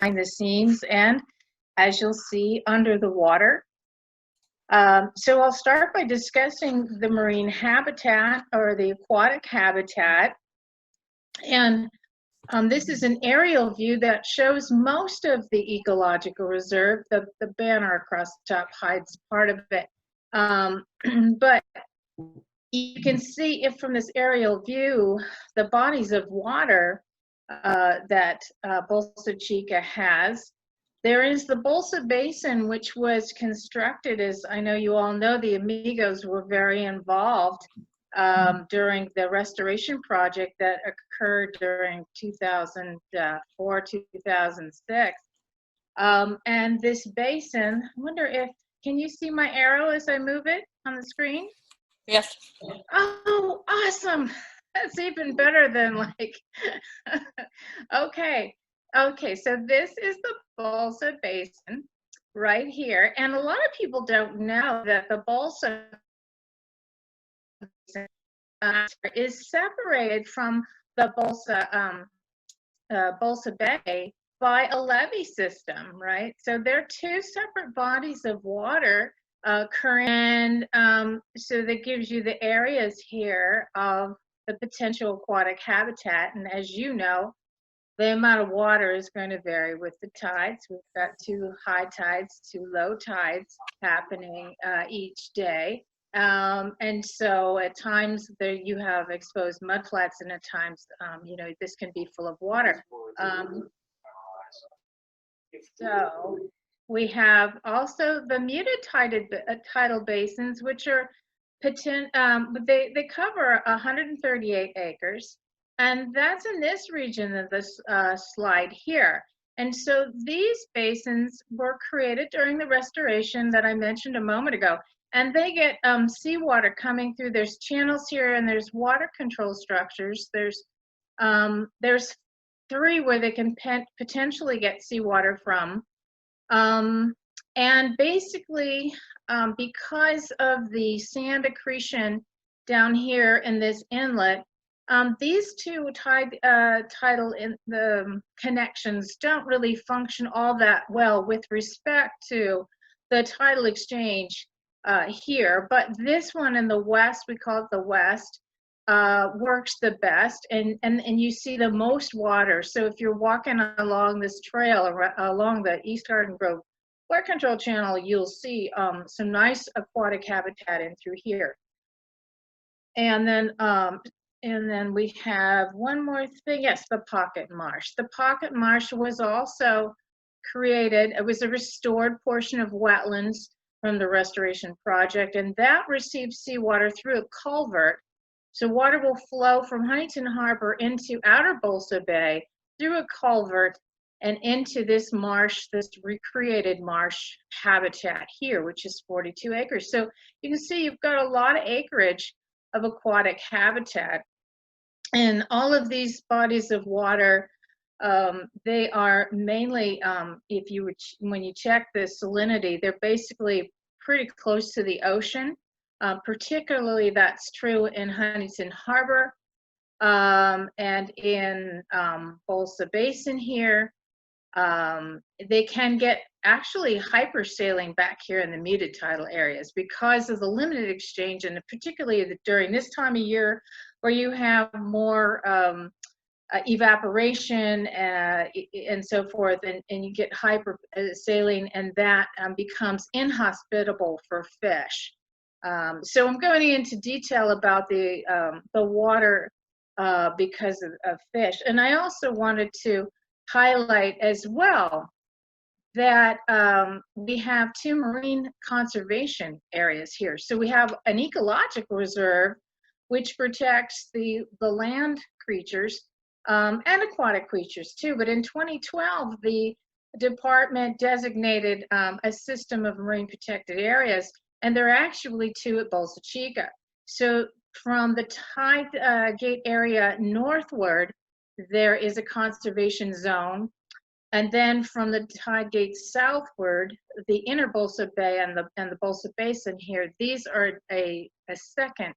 behind the scenes and, as you'll see, under the water. So I'll start by discussing the marine habitat or the aquatic habitat. And this is an aerial view that shows most of the ecological reserve. The banner across the top hides part of it. But you can see if from this aerial view, the bodies of water that Bolsa Chica has. There is the Bolsa Basin, which was constructed, as I know you all know, the Amigos were very involved during the restoration project that occurred during 2004, 2006. And this basin, I wonder if, can you see my arrow as I move it on the screen? Yes. Oh, awesome. That's even better than like, okay. Okay, so this is the Bolsa Basin right here. And a lot of people don't know that the Bolsa Basin is separated from the Bolsa Bay by a levee system, right? So they're two separate bodies of water current, so that gives you the areas here of the potential aquatic habitat. And as you know, the amount of water is going to vary with the tides. We've got 2 high tides, 2 low tides happening each day. And so at times there you have exposed mudflats, and at times, you know, this can be full of water. So we have also the muted tidal basins, which are they cover 138 acres. And that's in this region of this slide here. And so these basins were created during the restoration that I mentioned a moment ago. And they get seawater coming through. There's channels here, and there's water control structures. There's 3 where they can potentially get seawater from. And basically, because of the sand accretion down here in this inlet, these 2 tidal in the connections don't really function all that well with respect to the tidal exchange here. But this one in the west, we call it the west, works the best, and you see the most water. So if you're walking along this trail along the East Garden Grove Flood Control Channel, you'll see some nice aquatic habitat in through here. And then we have one more thing. Yes, the pocket marsh. The pocket marsh was also created. It was a restored portion of wetlands from the restoration project, and that received seawater through a culvert. So water will flow from Huntington Harbor into outer Bolsa Bay through a culvert and into this marsh, this recreated marsh habitat here, which is 42 acres. So you can see you've got a lot of acreage of aquatic habitat. And all of these bodies of water, they are mainly, when you check the salinity, they're basically pretty close to the ocean. Particularly that's true in Huntington Harbor and in Bolsa Basin here. They can get actually hypersailing back here in the muted tidal areas because of the limited exchange, and particularly during this time of year where you have more evaporation and so forth, and you get hypersailing, and that becomes inhospitable for fish. So I'm going into detail about the water because of fish. And I also wanted to highlight as well that we have 2 marine conservation areas here. So we have an ecological reserve, which protects the land creatures and aquatic creatures too. But in 2012, the department designated a system of marine protected areas, and there are actually 2 at Bolsa Chica. So from the tide gate area northward, there is a conservation zone. And then from the tide gate southward, the inner Bolsa Bay and the Bolsa Basin here, these are a second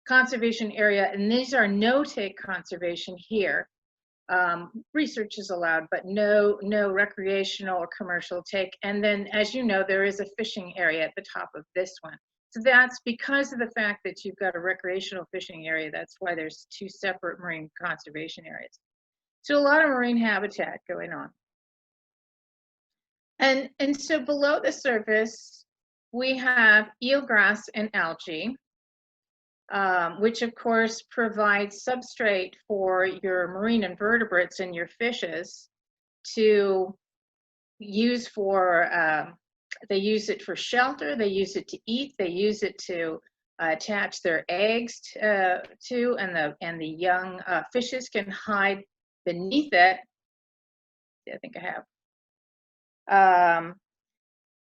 conservation area, and these are no-take conservation here. Research is allowed, but no recreational or commercial take. And then, as you know, there is a fishing area at the top of this one. So that's because of the fact that you've got a recreational fishing area. That's why there's two separate marine conservation areas. So a lot of marine habitat going on. And so below the surface, we have eelgrass and algae, which of course provides substrate for your marine invertebrates and your fishes to use for, they use it for shelter, they use it to eat, they use it to attach their eggs to, and the young fishes can hide beneath it. I think I have.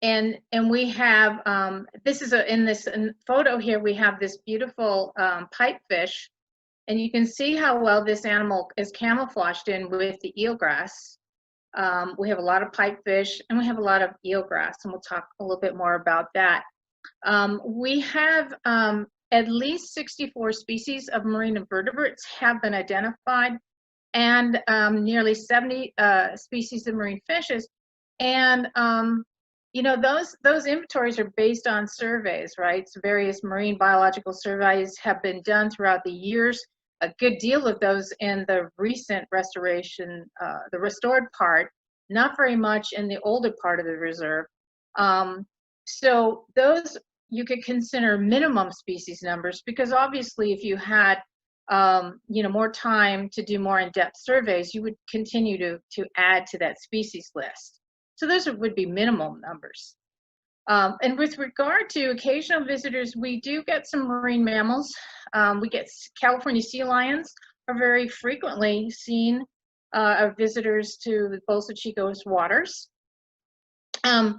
And we have, this is in this photo here, we have this beautiful pipefish, and you can see how well this animal is camouflaged in with the eelgrass. We have a lot of pipefish and we have a lot of eelgrass, and we'll talk a little bit more about that. We have at least 64 species of marine invertebrates have been identified, and nearly 70 species of marine fishes. And you know, those inventories are based on surveys, right? So various marine biological surveys have been done throughout the years. A good deal of those in the recent restoration, the restored part, not very much in the older part of the reserve. So those you could consider minimum species numbers, because obviously if you had you know, more time to do more in-depth surveys, you would continue to add to that species list. So those would be minimum numbers. And with regard to occasional visitors, we do get some marine mammals. We get California sea lions are very frequently seen visitors to the Bolsa Chica's waters. And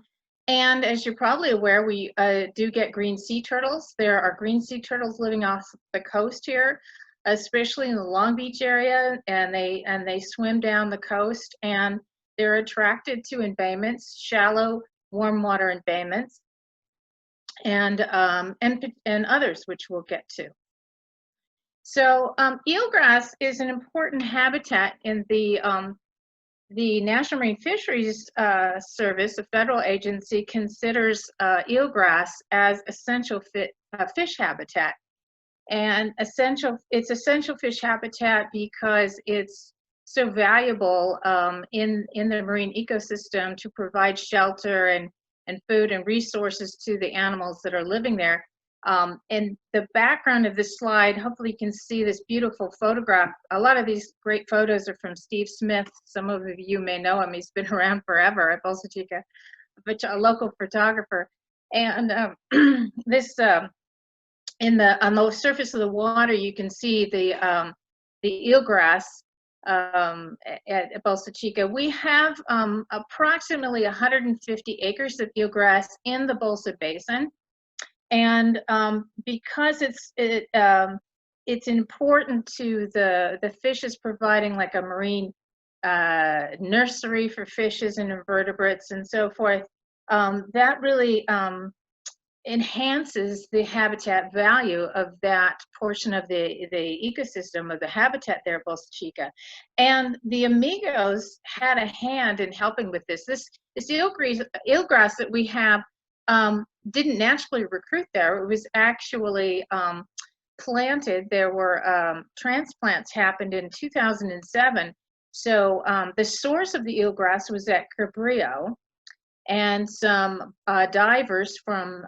as you're probably aware, we do get green sea turtles. There are green sea turtles living off the coast here, especially in the Long Beach area, and they swim down the coast, and they're attracted to embayments, shallow, warm water embayments, and others, which we'll get to. So eelgrass is an important habitat in the National Marine Fisheries Service, a federal agency, considers eelgrass as essential fish habitat. And it's essential fish habitat because it's so valuable in the marine ecosystem to provide shelter and food and resources to the animals that are living there. And the background of this slide, hopefully you can see this beautiful photograph. A lot of these great photos are from Steve Smith. Some of you may know him. He's been around forever at Bolsa Chica, but a local photographer. And this on the surface of the water, you can see the eelgrass at Bolsa Chica. We have approximately 150 acres of eelgrass in the Bolsa Basin, and because it's important to the fishes, providing like a marine nursery for fishes and invertebrates and so forth, that really enhances the habitat value of that portion of the ecosystem of the habitat there at Bolsa Chica. And the Amigos had a hand in helping with this. This eelgrass that we have didn't naturally recruit there. It was actually planted. There were transplants happened in 2007. So the source of the eelgrass was at Cabrillo, and some divers from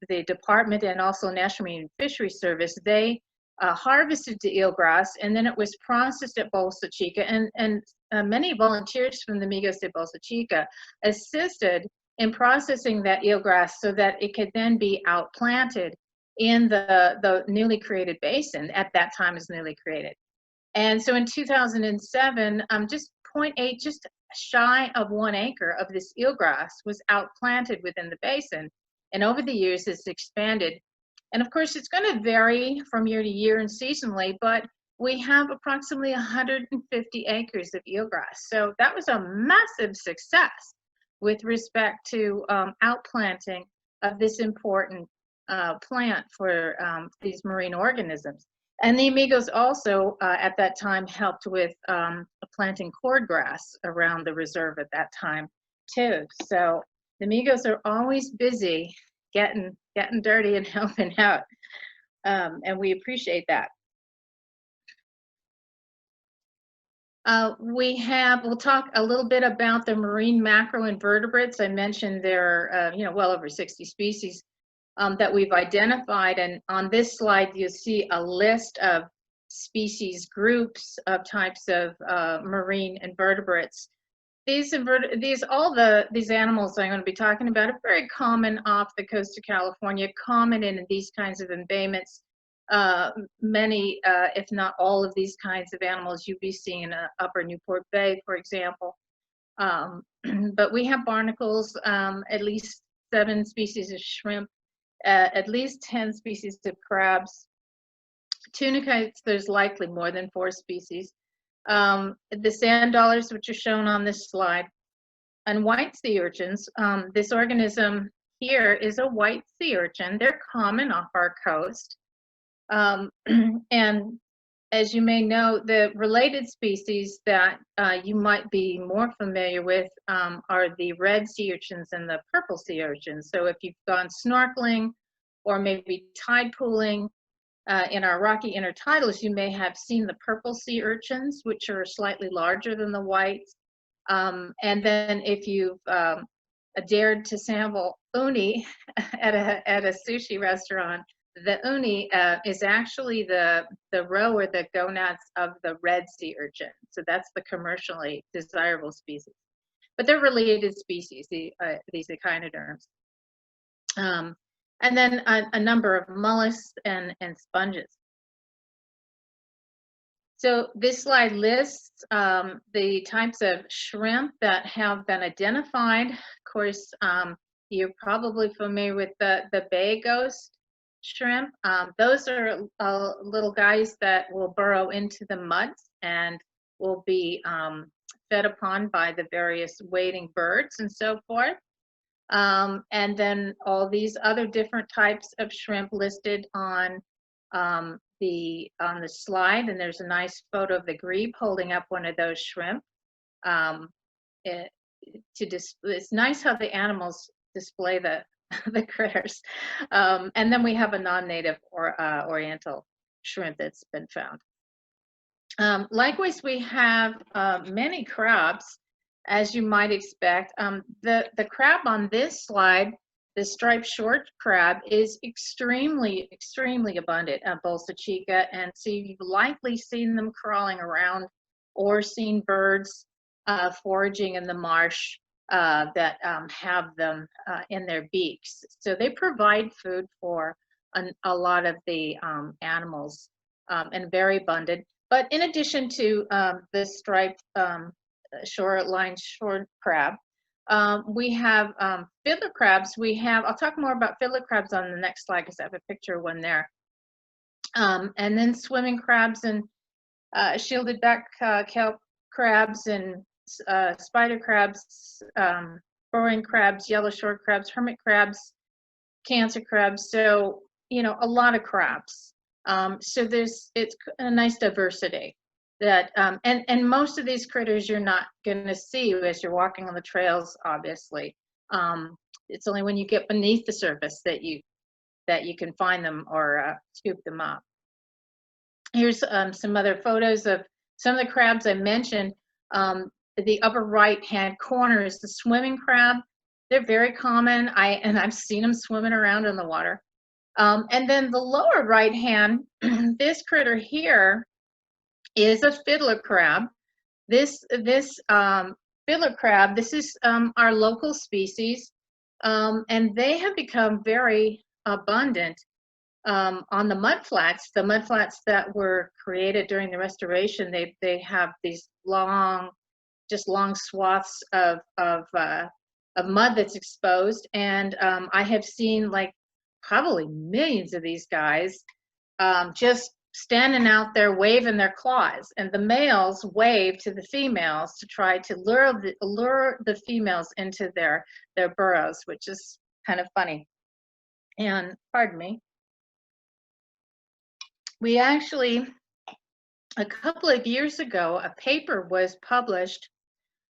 the department and also National Marine Fisheries Service, they harvested the eelgrass, and then it was processed at Bolsa Chica, and many volunteers from the Amigos de Bolsa Chica assisted in processing that eelgrass so that it could then be outplanted in the newly created basin. At that time, is newly created. And so in 2007, just 0.8, just shy of 1 acre of this eelgrass was outplanted within the basin, and over the years it's expanded. And of course it's going to vary from year to year and seasonally, but we have approximately 150 acres of eelgrass. So that was a massive success with respect to outplanting of this important plant for these marine organisms. And the Amigos also, at that time, helped with planting cordgrass around the reserve at that time, too. So the Amigos are always busy getting dirty and helping out, and we appreciate that. We'll talk a little bit about the marine macro-invertebrates. I mentioned there are, well over 60 species that we've identified. And on this slide, you'll see a list of species groups of types of marine invertebrates. These animals I'm going to be talking about are very common off the coast of California, common in these kinds of embayments. Many, if not all of these kinds of animals you'll be seeing in Upper Newport Bay, for example. But we have barnacles, at least 7 species of shrimp, at least 10 species of crabs. Tunicates, there's likely more than 4 species. The sand dollars, which are shown on this slide, and white sea urchins. This organism here is a white sea urchin. They're common off our coast. And as you may know, the related species that you might be more familiar with are the red sea urchins and the purple sea urchins. So if you've gone snorkeling or maybe tide pooling in our rocky intertidals, you may have seen the purple sea urchins, which are slightly larger than the whites. And then if you've dared to sample uni at a sushi restaurant, the uni is actually the roe or the gonads of the red sea urchin. So that's the commercially desirable species. But they're related species, these echinoderms. And then a number of mollusks and sponges. So this slide lists the types of shrimp that have been identified. Of course, you're probably familiar with the bay ghost shrimp. Those are little guys that will burrow into the muds and will be fed upon by the various wading birds and so forth. And then all these other different types of shrimp listed on the slide, and there's a nice photo of the grebe holding up one of those shrimp. It's nice how the animals display the critters. And then we have a non-native or oriental shrimp that's been found. Likewise, we have many crabs, as you might expect. The crab on this slide, the striped short crab, is extremely abundant at Bolsa Chica, and so you've likely seen them crawling around or seen birds foraging in the marsh that have them in their beaks. So they provide food for a lot of the animals, and very abundant. But in addition to the striped shoreline short crab, we have fiddler crabs. I'll talk more about fiddler crabs on the next slide because I have a picture of one there. And then swimming crabs and shielded back kelp crabs and spider crabs, burrowing crabs, yellow short crabs, hermit crabs, cancer crabs. So, a lot of crabs. So it's a nice diversity that, and most of these critters you're not going to see as you're walking on the trails, obviously. It's only when you get beneath the surface that you can find them or scoop them up. Here's some other photos of some of the crabs I mentioned. The upper right-hand corner is the swimming crab. They're very common. I've seen them swimming around in the water. And then the lower right hand, this critter here is a fiddler crab. This fiddler crab, this is our local species, and they have become very abundant on the mudflats. The mudflats that were created during the restoration, they have these long swaths of mud that's exposed, and I have seen probably millions of these guys just standing out there waving their claws, and the males wave to the females to try to lure the females into their burrows, which is kind of funny. And pardon me. We actually, a couple of years ago, a paper was published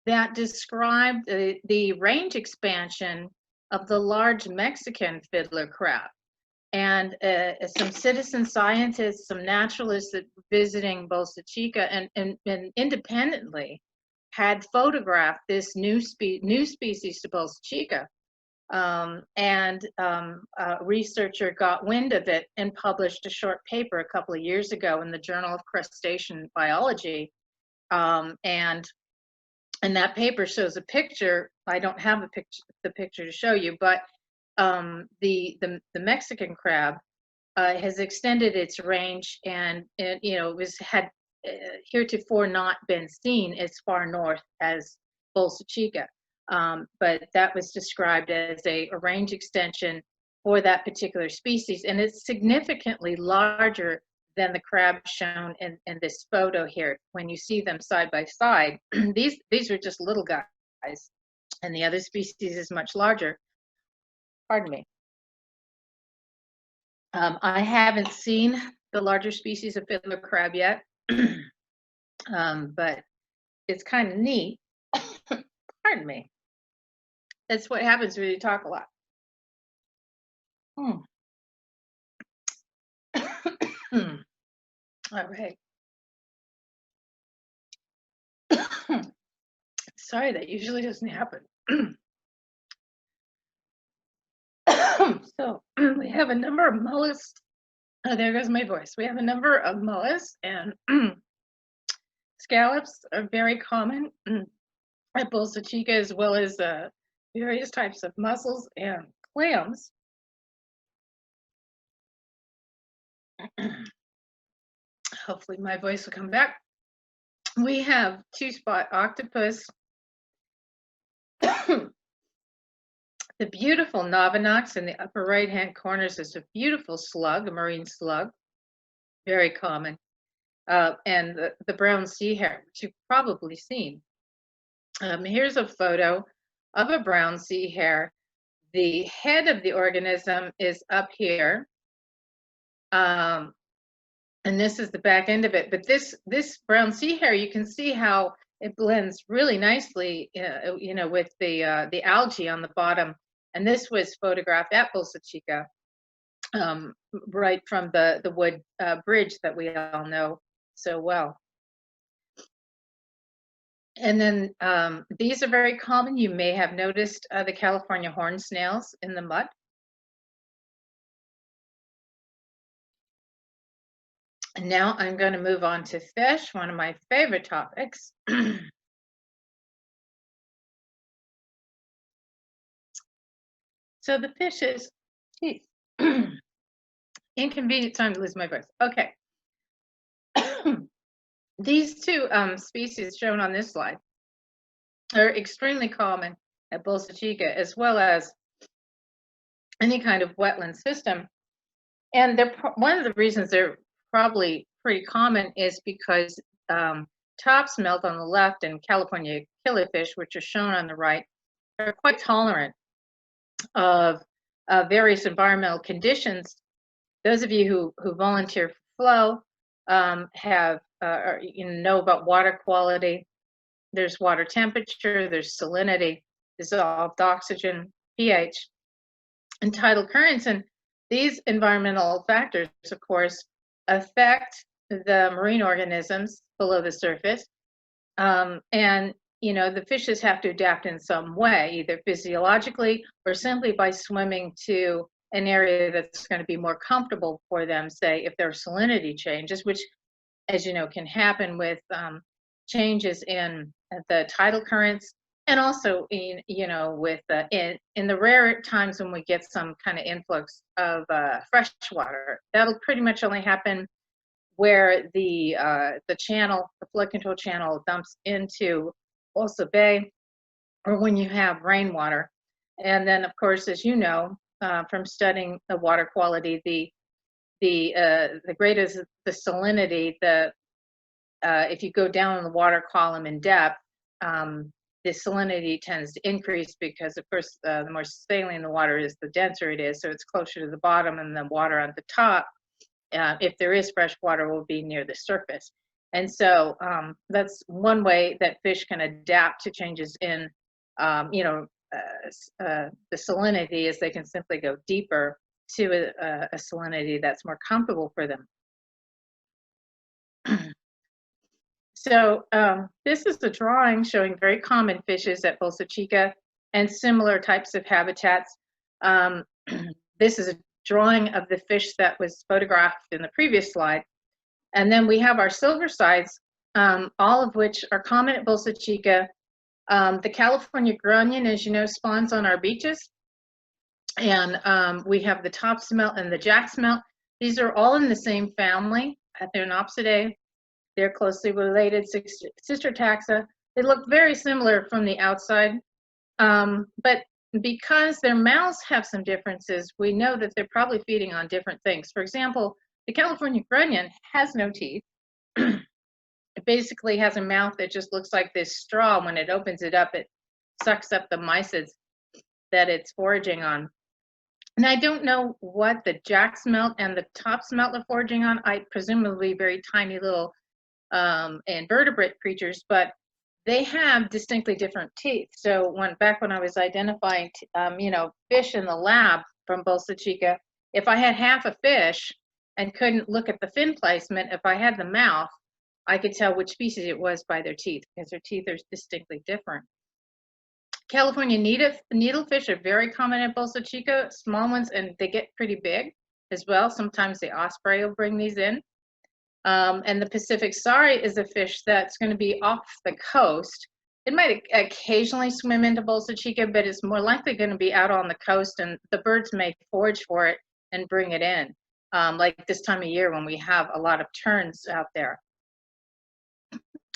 that described the range expansion of the large Mexican fiddler crab. And some citizen scientists, some naturalists that were visiting Bolsa Chica and independently had photographed this new species to Bolsa Chica. A researcher got wind of it and published a short paper a couple of years ago in the Journal of Crustacean Biology. And that paper shows a picture. I don't have the picture to show you, but the Mexican crab has extended its range, and it, you know, had heretofore not been seen as far north as Bolsa Chica. But that was described as a range extension for that particular species, and it's significantly larger than the crab shown in this photo here. When you see them side by side, these are just little guys, and the other species is much larger. Pardon me. I haven't seen the larger species of fiddler crab yet, but it's kind of neat. Pardon me. That's what happens when you talk a lot. All right. Sorry, that usually doesn't happen. So we have a number of mollusks. Oh, there goes my voice. We have a number of mollusks, and scallops are very common at Bolsa Chica, as well as various types of mussels and clams. Hopefully my voice will come back. We have two-spot octopus, the beautiful Novanox in the upper right-hand corners is a beautiful slug, a marine slug, very common, and the brown sea hare, which you've probably seen. Here's a photo of a brown sea hare. The head of the organism is up here, and this is the back end of it. But this brown sea hare, you can see how it blends really nicely, you know, with the algae on the bottom. And this was photographed at Bolsa Chica, right from the wood bridge that we all know so well. And then these are very common. You may have noticed the California horn snails in the mud. And now I'm going to move on to fish, one of my favorite topics. So the fishes, geez, inconvenient time to lose my voice. Okay. These two species shown on this slide are extremely common at Bolsa Chica, as well as any kind of wetland system. And they're one of the reasons they're probably pretty common is because topsmelt on the left and California killifish, which are shown on the right, are quite tolerant of various environmental conditions. Those of you who volunteer for flow have know about water quality. There's water temperature, there's salinity, dissolved oxygen, pH, and tidal currents. And these environmental factors, of course, affect the marine organisms below the surface. And, you know, the fishes have to adapt in some way, either physiologically or simply by swimming to an area that's going to be more comfortable for them, say, if there are salinity changes, which, as you know, can happen with changes in the tidal currents, and also in, you know, with in the rare times when we get some kind of influx of fresh water. That'll pretty much only happen where the channel, the flood control channel, dumps into Bolsa Bay, or when you have rainwater. And then, of course, as you know from studying the water quality, the greater the salinity, if you go down in the water column in depth, the salinity tends to increase because, of course, the more saline the water is, the denser it is. So it's closer to the bottom, and the water on the top if there is fresh water, will be near the surface. And so that's one way that fish can adapt to changes in, the salinity, is they can simply go deeper to a salinity that's more comfortable for them. So this is a drawing showing very common fishes at Bolsa Chica and similar types of habitats. This is a drawing of the fish that was photographed in the previous slide. And then we have our Silversides, all of which are common at Bolsa Chica. The California grunion, as you know, spawns on our beaches. And we have the top smelt and the jack smelt. These are all in the same family, Acknowledgments. They're closely related, sister taxa. They look very similar from the outside, but because their mouths have some differences, we know that they're probably feeding on different things. For example, the California grunion has no teeth. It basically has a mouth that just looks like this straw. When it opens it up, it sucks up the mysids that it's foraging on. And I don't know what the jack smelt and the top smelt are foraging on. Presumably very tiny little invertebrate creatures, but they have distinctly different teeth. So back when I was identifying, fish in the lab from Bolsa Chica, if I had half a fish and couldn't look at the fin placement, if I had the mouth, I could tell which species it was by their teeth, because their teeth are distinctly different. California needlefish are very common at Bolsa Chica, small ones, and they get pretty big as well. Sometimes the osprey will bring these in. And the Pacific sari is a fish that's going to be off the coast. It might occasionally swim into Bolsa Chica, but it's more likely going to be out on the coast, and the birds may forage for it and bring it in, like this time of year when we have a lot of terns out there.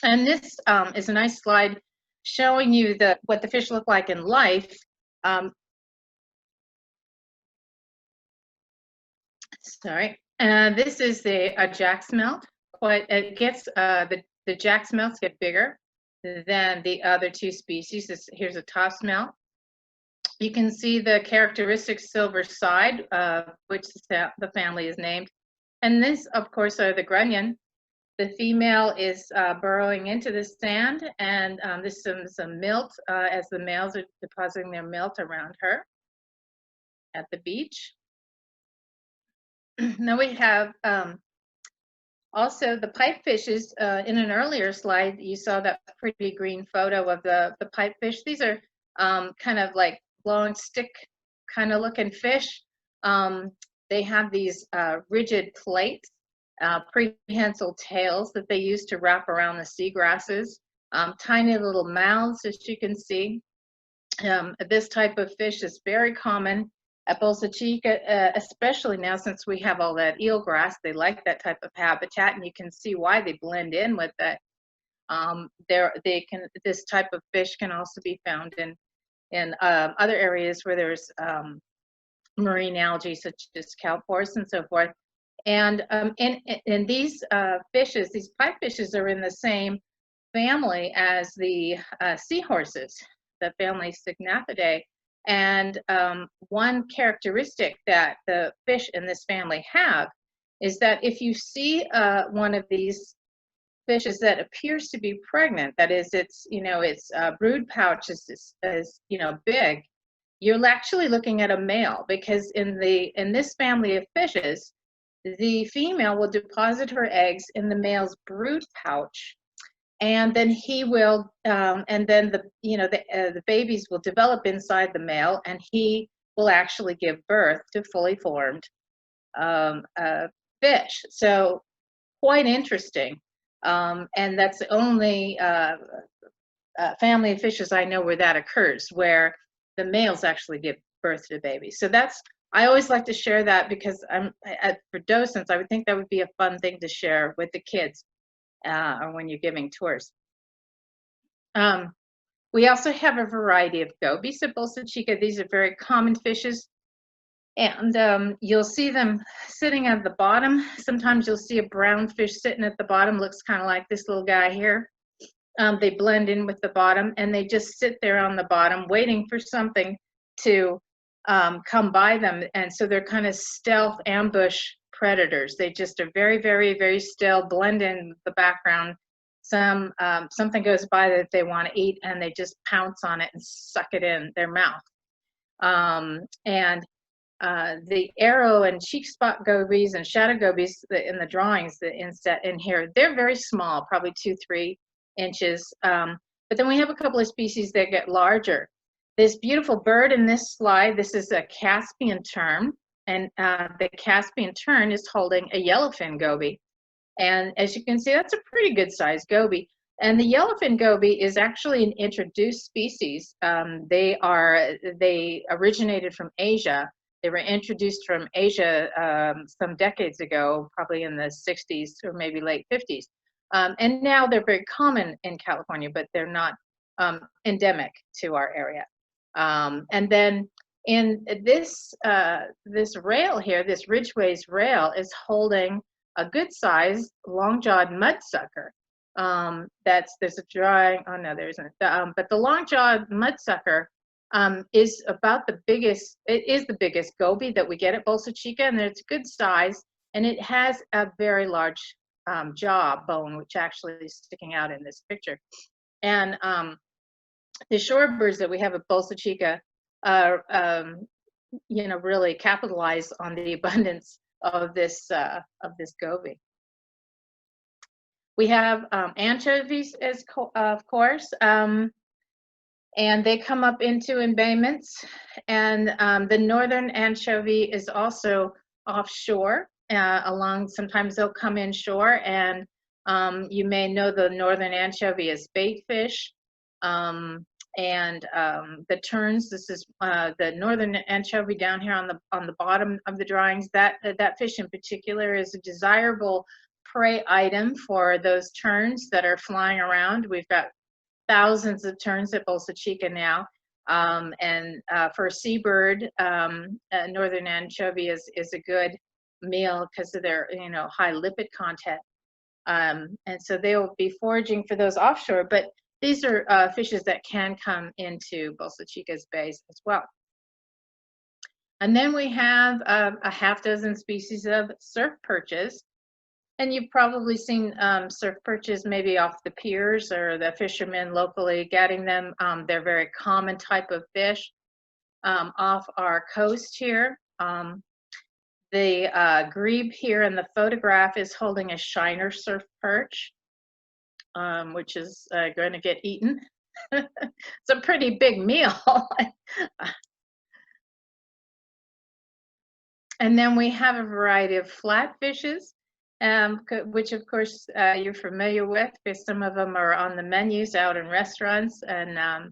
And this is a nice slide showing you what the fish look like in life. This is a jack smelt. It gets the jack smelts get bigger than the other two species. Here's a top smelt. You can see the characteristic Silverside, which the family is named. And this, of course, are the grunion. The female is burrowing into the sand, and this is some milt as the males are depositing their milt around her at the beach. Now we have also the pipefishes. In an earlier slide, you saw that pretty green photo of the pipefish. These are kind of like long stick kind of looking fish. They have these rigid plates, prehensile tails that they use to wrap around the seagrasses, tiny little mouths, as you can see. This type of fish is very common at Bolsa Chica, especially now since we have all that eelgrass. They like that type of habitat, and you can see why they blend in with it. This type of fish can also be found in other areas where there's marine algae, such as kelp forests and so forth. And in these fishes, these pipefishes are in the same family as the seahorses, the family Cygnathidae. And one characteristic that the fish in this family have is that if you see one of these fishes that appears to be pregnant, that is, its brood pouch is big, you're actually looking at a male, because in this family of fishes, the female will deposit her eggs in the male's brood pouch, and then he will, and then the babies will develop inside the male, and he will actually give birth to fully formed fish. So quite interesting, and that's the only family of fishes I know where that occurs, where the males actually give birth to babies. So I always like to share that, because for docents, I would think that would be a fun thing to share with the kids or when you're giving tours. We also have a variety of gobies at Bolsa Chica. These are very common fishes, and you'll see them sitting at the bottom. Sometimes you'll see a brown fish sitting at the bottom, looks kind of like this little guy here. They blend in with the bottom, and they just sit there on the bottom waiting for something to come by them. And so they're kind of stealth ambush predators. They just are very, very, very still, blend in the background. Something goes by that they want to eat, and they just pounce on it and suck it in their mouth. The arrow and cheek spot gobies and shadow gobies in the drawings in here, they're very small, probably 2-3 inches. But then we have a couple of species that get larger. This beautiful bird in this slide, this is a Caspian tern, and the Caspian tern is holding a yellowfin goby. And as you can see, that's a pretty good sized goby. And the yellowfin goby is actually an introduced species. They originated from Asia. They were introduced from Asia some decades ago, probably in the 60s or maybe late 50s. And now they're very common in California, but they're not endemic to our area. And then in this rail here, this Ridgway's rail is holding a good size long-jawed mudsucker. There's a drawing, oh no, there isn't. But the long-jawed mudsucker is about the biggest, it is the biggest goby that we get at Bolsa Chica, and it's good size, and it has a very large jaw bone, which actually is sticking out in this picture. And the shorebirds that we have at Bolsa Chica, really capitalize on the abundance of this goby. We have anchovies, of course, and they come up into embayments. And the northern anchovy is also offshore. Sometimes they'll come inshore, and you may know the northern anchovy as bait fish. The terns, this is the northern anchovy down here on the bottom of the drawings. That fish in particular is a desirable prey item for those terns that are flying around. We've got thousands of terns at Bolsa Chica now. For a seabird, northern anchovy is a good meal because of their high lipid content. And so they will be foraging for those offshore, but these are fishes that can come into Bolsa Chica's bays as well. And then we have a half dozen species of surf perches. And you've probably seen surf perches maybe off the piers, or the fishermen locally getting them. They're a very common type of fish off our coast here. The grebe here in the photograph is holding a shiner surf perch, which is going to get eaten. It's a pretty big meal. And then we have a variety of flatfishes, which of course you're familiar with, because some of them are on the menus out in restaurants, and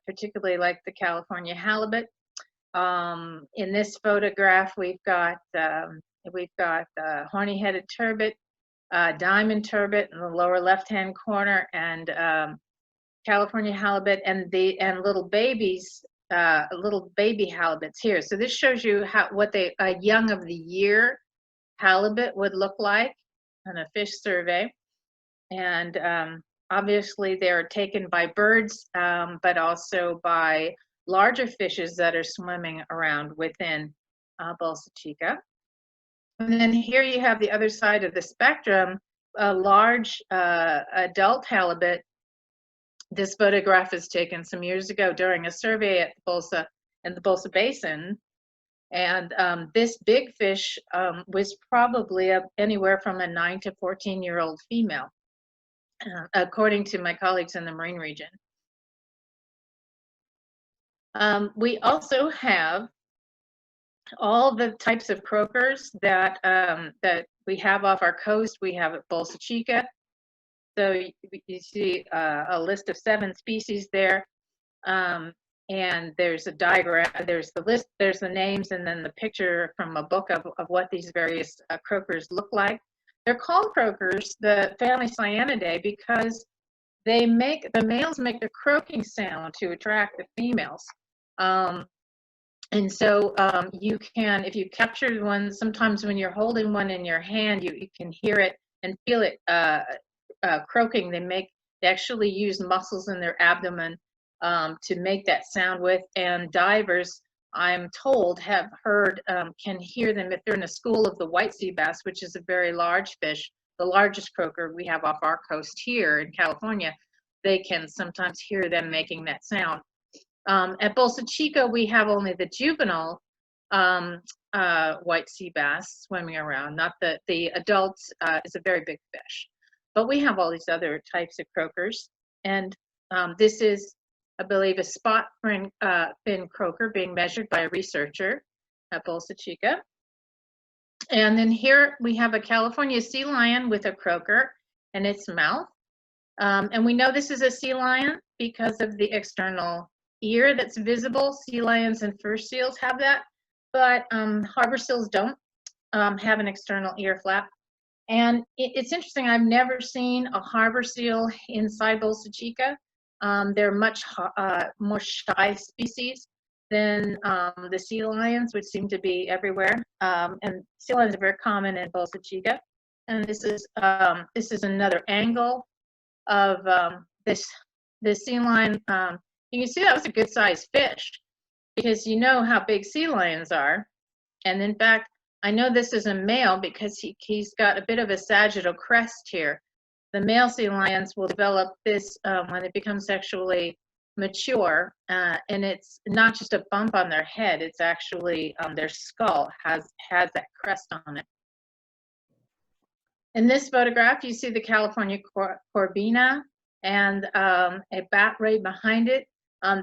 particularly like the California halibut. In this photograph, we've got horny-headed turbot, diamond turbot in the lower left-hand corner, and California halibut, and little babies, little baby halibuts here. So this shows you what a young of the year halibut would look like on a fish survey. And obviously they're taken by birds, but also by larger fishes that are swimming around within Bolsa Chica. And then here you have the other side of the spectrum, a large adult halibut. This photograph was taken some years ago during a survey at Bolsa, in the Bolsa Basin. And this big fish was probably anywhere from a 9 to 14-year-old female, according to my colleagues in the marine region. We also have all the types of croakers that we have off our coast. We have at Bolsa Chica. So you see a list of 7 species there. And there's a diagram, there's the list, there's the names, and then the picture from a book of what these various croakers look like. They're called croakers, the family Cyanidae, because the males make a croaking sound to attract the females. And so you can, if you capture one, sometimes when you're holding one in your hand, you can hear it and feel it croaking. They actually use muscles in their abdomen to make that sound with, and divers I'm told, have heard, can hear them if they're in a school of the white sea bass, which is a very large fish, the largest croaker we have off our coast here in California. They can sometimes hear them making that sound. At Bolsa Chica, we have only the juvenile white sea bass swimming around, not the adults is a very big fish. But we have all these other types of croakers. And this is, I believe, a spot fin croaker being measured by a researcher at Bolsa Chica. And then here we have a California sea lion with a croaker in its mouth. And we know this is a sea lion because of the external ear that's visible. Sea lions and fur seals have that, but harbor seals don't have an external ear flap. And it's interesting, I've never seen a harbor seal inside Bolsa Chica. They're much more shy species than the sea lions, which seem to be everywhere. And sea lions are very common in Bolsa Chica. And this is another angle of this sea lion. You can see that was a good sized fish because you know how big sea lions are. And in fact, I know this is a male because he's got a bit of a sagittal crest here. The male sea lions will develop this when they become sexually mature, and it's not just a bump on their head, it's actually their skull has that crest on it. In this photograph, you see the California corbina and a bat ray behind it.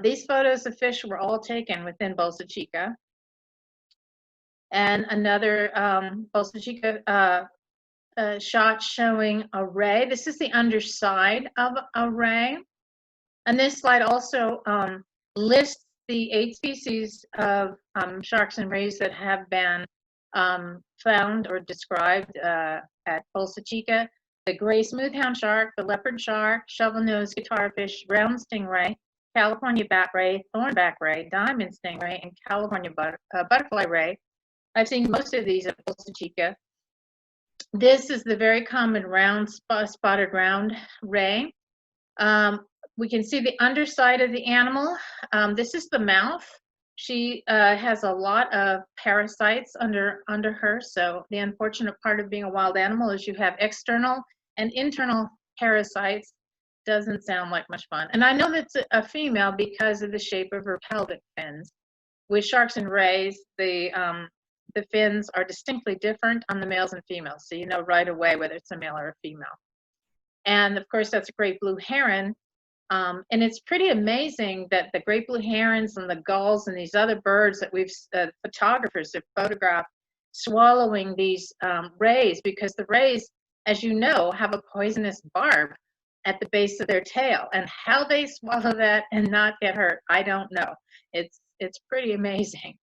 These photos of fish were all taken within Bolsa Chica. And another Bolsa Chica shot showing a ray. This is the underside of a ray. And this slide also lists the 8 species of sharks and rays that have been found or described at Bolsa Chica: the gray smoothhound shark, the leopard shark, shovel-nosed guitarfish, brown stingray, California bat ray, thornback ray, diamond stingray, and California butterfly ray. I've seen most of these at Bolsa Chica. This is the very common round spotted round ray. We can see the underside of the animal. This is the mouth. She has a lot of parasites under her. So the unfortunate part of being a wild animal is you have external and internal parasites. Doesn't sound like much fun. And I know that's a female because of the shape of her pelvic fins. With sharks and rays, the fins are distinctly different on the males and females. So you know right away whether it's a male or a female. And of course, that's a great blue heron. And it's pretty amazing that the great blue herons and the gulls and these other birds that photographers have photographed swallowing these rays, because the rays, as you know, have a poisonous barb at the base of their tail. And how they swallow that and not get hurt, I don't know. It's pretty amazing.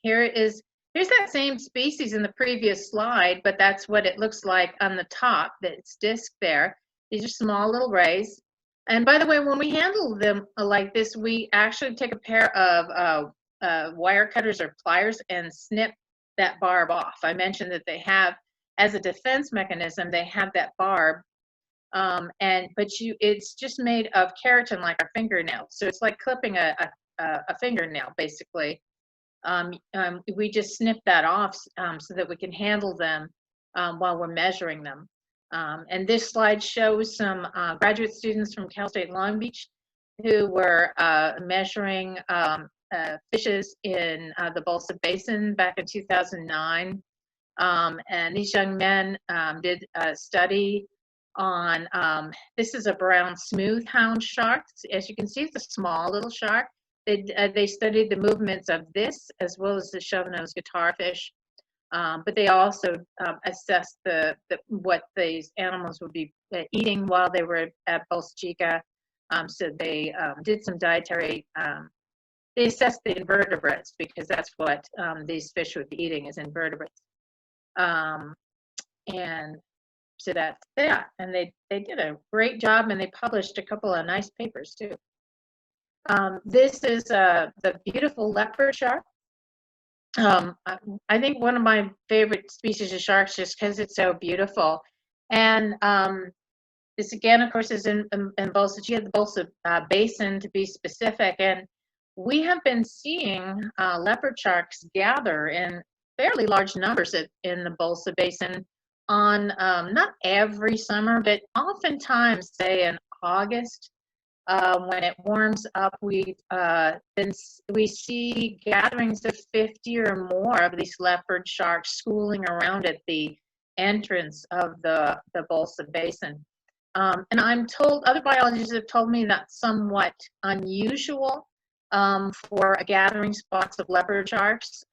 Here's that same species in the previous slide, but that's what it looks like on the top, that's disc there. These are small little rays. And by the way, when we handle them like this, we actually take a pair of wire cutters or pliers and snip that barb off. I mentioned that they have, as a defense mechanism, they have that barb. But it's just made of keratin, like our fingernail. So it's like clipping a fingernail, basically. We just snip that off so that we can handle them while we're measuring them. And this slide shows some graduate students from Cal State Long Beach who were measuring fishes in the Bolsa Basin back in 2009. And these young men did a study on, this is a brown smoothhound shark. As you can see, it's a small little shark. They studied the movements of this as well as the shovel-nosed guitarfish, but they also assessed what these animals would be eating while they were at Bolsa Chica. So they did some dietary, they assessed the invertebrates because that's what these fish would be eating, is invertebrates. And so that's that. And they did a great job, and they published a couple of nice papers too. This is the beautiful leopard shark. I think one of my favorite species of sharks just because it's so beautiful. And this again, of course, is in Bolsa Chica, the Bolsa Basin to be specific. And we have been seeing leopard sharks gather in fairly large numbers in the Bolsa Basin on not every summer, but oftentimes, say in August, when it warms up, we see gatherings of 50 or more of these leopard sharks schooling around at the entrance of the Bolsa Basin. And I'm told, other biologists have told me that's somewhat unusual for gathering spots of leopard sharks.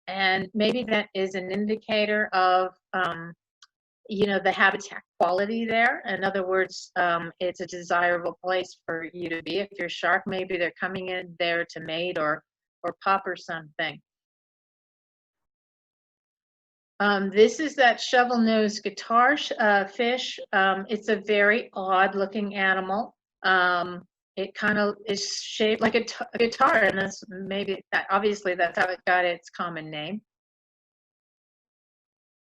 And maybe that is an indicator of the habitat quality there. In other words, it's a desirable place for you to be. If you're a shark, maybe they're coming in there to mate or pup or something. This is that shovel-nosed guitar fish. It's a very odd-looking animal. It kind of is shaped like a guitar, and that's obviously that's how it got its common name.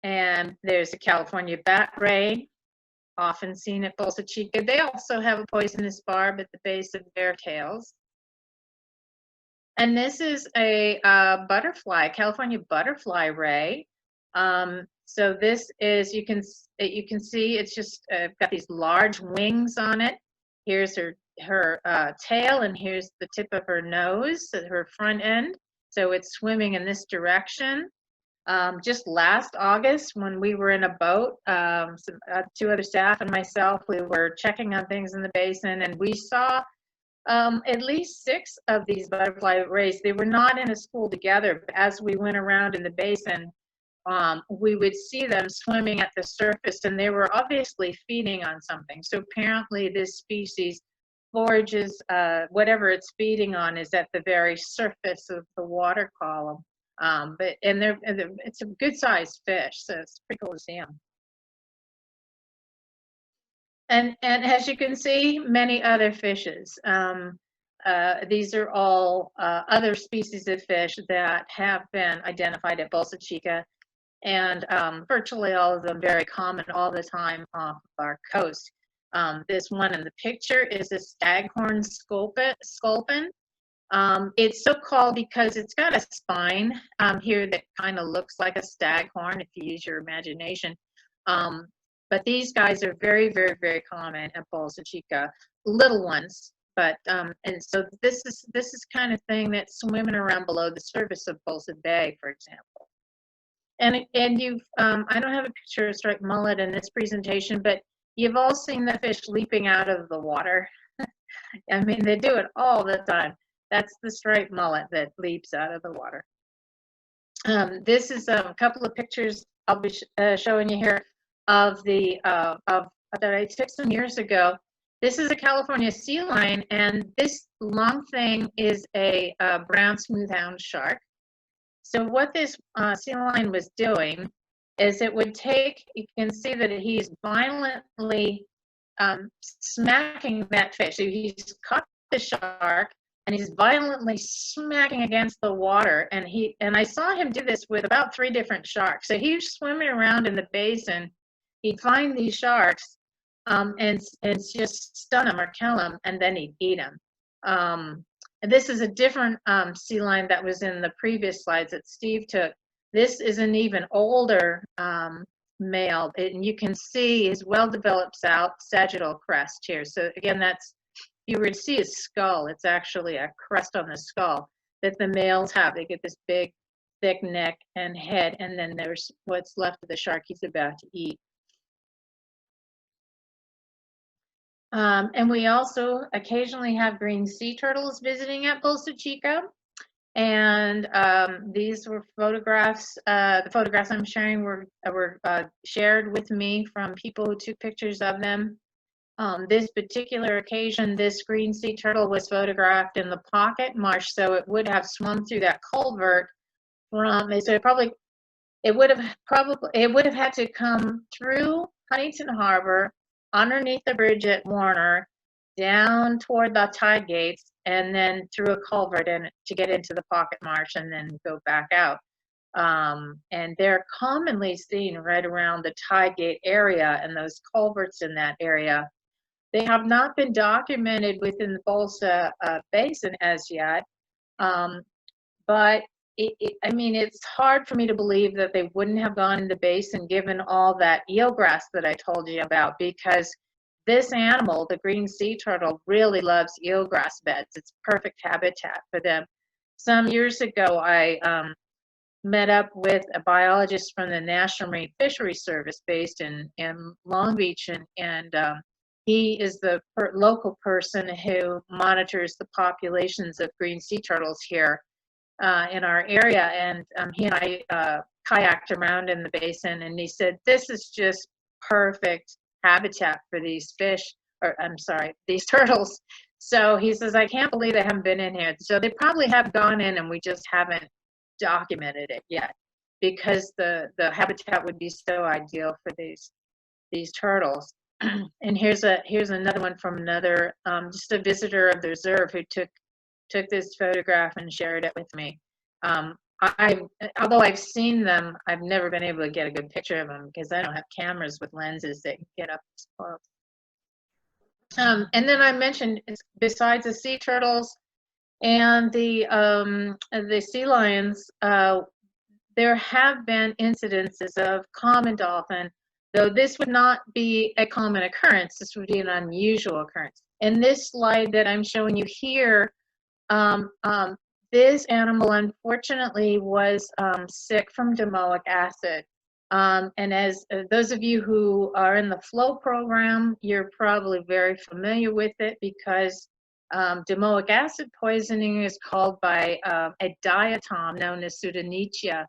And there's a California bat ray, often seen at Bolsa Chica. They also have a poisonous barb at the base of their tails. And this is a butterfly, California butterfly ray. So this is, you can see it's just got these large wings on it. Here's her tail, and here's the tip of her nose, her front end. So it's swimming in this direction. Just last August, when we were in a boat, two other staff and myself, we were checking on things in the basin, and we saw at least 6 of these butterfly rays. They were not in a school together, but as we went around in the basin, we would see them swimming at the surface, and they were obviously feeding on something. So apparently this species forages, whatever it's feeding on is at the very surface of the water column. It's a good sized fish, so it's pretty cool to see them. And as you can see, many other fishes. These are all other species of fish that have been identified at Bolsa Chica, and virtually all of them very common all the time off our coast. This one in the picture is a staghorn sculpin. It's so called because it's got a spine here that kind of looks like a staghorn if you use your imagination. But these guys are very, very, very common at Bolsa Chica, little ones. But and so this is kind of thing that's swimming around below the surface of Bolsa Bay, for example. And you've I don't have a picture of striped mullet in this presentation, but you've all seen the fish leaping out of the water. I mean, they do it all the time. That's the striped mullet that leaps out of the water. This is a couple of pictures I'll be showing you here of that I took some years ago. This is a California sea lion, and this long thing is a brown smoothhound shark. So what this sea lion was doing is it would take, you can see that he's violently smacking that fish. So he's caught the shark, and he's violently smacking against the water. And I saw him do this with about 3 different sharks. So he was swimming around in the basin. He'd find these sharks and just stun them or kill them, and then he'd eat them. And this is a different sea lion that was in the previous slides that Steve took. This is an even older male, and you can see his well-developed sagittal crest here. So again, that's, you would see his skull. It's actually a crest on the skull that the males have. They get this big, thick neck and head, and then there's what's left of the shark he's about to eat. And we also occasionally have green sea turtles visiting at Bolsa Chica. And these were photographs. The photographs I'm sharing were shared with me from people who took pictures of them. This particular occasion, this green sea turtle was photographed in the pocket marsh, so it would have swum through that culvert so it would have had to come through Huntington Harbor, underneath the bridge at Warner, down toward the tide gates, and then through a culvert to get into the pocket marsh and then go back out. And they're commonly seen right around the tide gate area and those culverts in that area. They have not been documented within the Bolsa Basin as yet, but I mean, it's hard for me to believe that they wouldn't have gone in the basin given all that eelgrass that I told you about, because this animal, the green sea turtle, really loves eelgrass beds. It's perfect habitat for them. Some years ago, I met up with a biologist from the National Marine Fisheries Service based in Long Beach, and he is the local person who monitors the populations of green sea turtles here in our area. And he and I kayaked around in the basin, and he said, this is just perfect habitat for these fish, or I'm sorry, these turtles. So he says, I can't believe they haven't been in here. So they probably have gone in and we just haven't documented it yet, because the habitat would be so ideal for these turtles. And here's another one from another just a visitor of the reserve who took this photograph and shared it with me. Although I've seen them, I've never been able to get a good picture of them because I don't have cameras with lenses that can get up this close. And then I mentioned, besides the sea turtles and the sea lions, there have been incidences of common dolphin, though this would not be a common occurrence. This would be an unusual occurrence. In this slide that I'm showing you here, this animal unfortunately was sick from domoic acid. And as those of you who are in the flow program, you're probably very familiar with it, because domoic acid poisoning is called by a diatom known as Pseudonychia